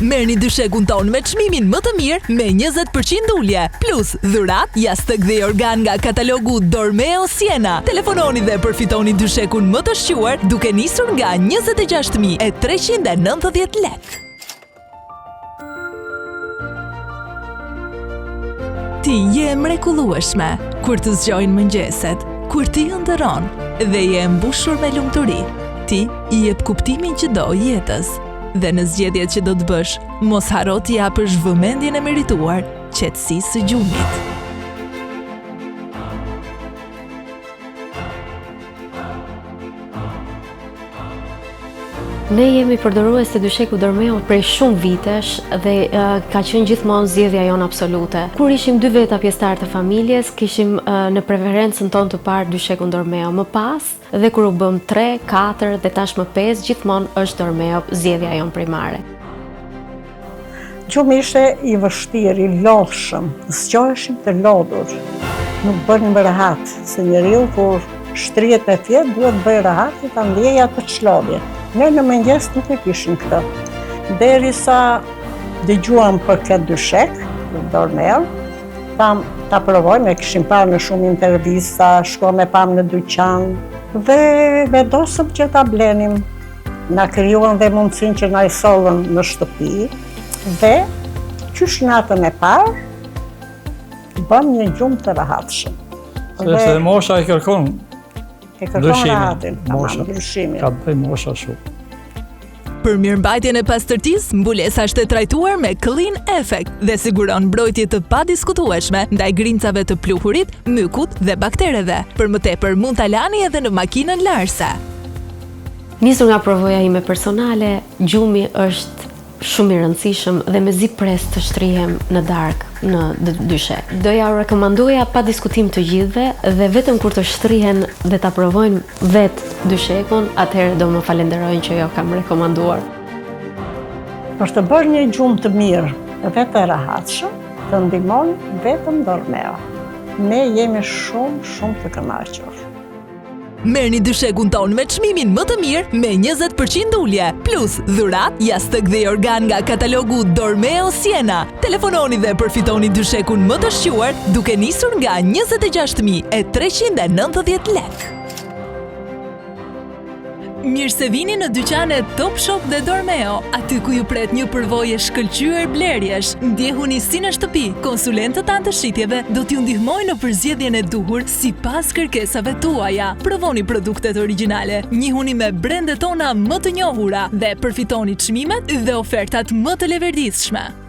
Merrni dyshekun ton me çmimin më të mirë me 20% ulje, plus dhurat, jastëk dhe organ nga katalogu Dormeo Siena. Telefononi dhe përfitoni dyshekun më të shquar duke nisur nga 26.390 lek. Ti je mrekullueshme kur të zgjojnë mëngjeset, kur ti ëndërron dhe je mbushur me lumturi. Ti i jep kuptimin që do jetës. Dhe në zgjedhjet që do të bësh, mos haro t'i japësh vëmendjen e merituar qetësisë së gjumit. Ne jemi përdorues të dysheku Dormeo prej shumë vitesh dhe ka qenë gjithmonë zgjedhja jonë absolute. Kur ishim 2 veta pjesëtar të familjes, kishim në preferencën tonë të parë dyshekun Dormeo. Më pas, dhe kur u bëm 3, 4 dhe tashmë 5, gjithmonë është Dormeo zgjedhja jonë primare. Gjumi ishte i vështirë, i lodhshëm, zgjoheshim të lodhur. Nuk bënim rehat, se njeriu kur shtrihet me fjetë duhet bëj rehat i ta ndjeja të çlodhje. Ne në mëngjes nuk e kishim këtë. Derisa dëgjuam për këtë dyshek, Dormeo, ta provojmë, e kishim parë në shumë intervista, shkojmë e pam në dyqan, dhe vendosëm që ta blenim. Na krijuan dhe mundësinë që na i sollën në shtëpi, dhe qysh natën e parë, bëm një gjumë të rehatshëm. Sepse dhe mosha i kërkon rehatin, ndryshimin. Ka bëj mosha shumë. Për mirëmbajtjen e pastërtisë, mbulesa është e trajtuar me Clean Effect dhe siguron mbrojtje të padiskutueshme ndaj grincave të pluhurit, mykut dhe baktereve. Për më tepër mund ta lani edhe në makinën larse. Nisur nga provoja ime personale, gjumi është shumë i rëndësishëm dhe mezi pres të shtrihem në darkë në dyshek. Doja u rekomandoja pa diskutim të gjithëve dhe vetëm kur të shtrihen dhe ta provojnë vetë dyshekun, atëherë do më falenderojnë që jo kam rekomanduar. Për të bërë një gjumë të mirë dhe të rehatshëm, të ndihmon vetëm Dormeo. Ne jemi shumë të kënaqur. Merrni dyshekun ton me çmimin më të mirë me 20% ulje, plus dhurat, jastëk dhe organ nga katalogu Dormeo Siena. Telefononi dhe përfitoni dyshekun më të shquar duke nisur nga 26.390 lek. Mirë se vini në dyqanet Top Shop dhe Dormeo, aty ku ju pret një përvojë shkëlqyer blerjesh. Ndjehuni si në shtëpi, konsulentët tanë të shitjeve do t'ju ndihmojnë në përzgjedhjen e duhur sipas kërkesave tuaja. Provoni produktet origjinale, njihuni me brendet tona më të njohura dhe përfitoni çmimet dhe ofertat më të leverditshme.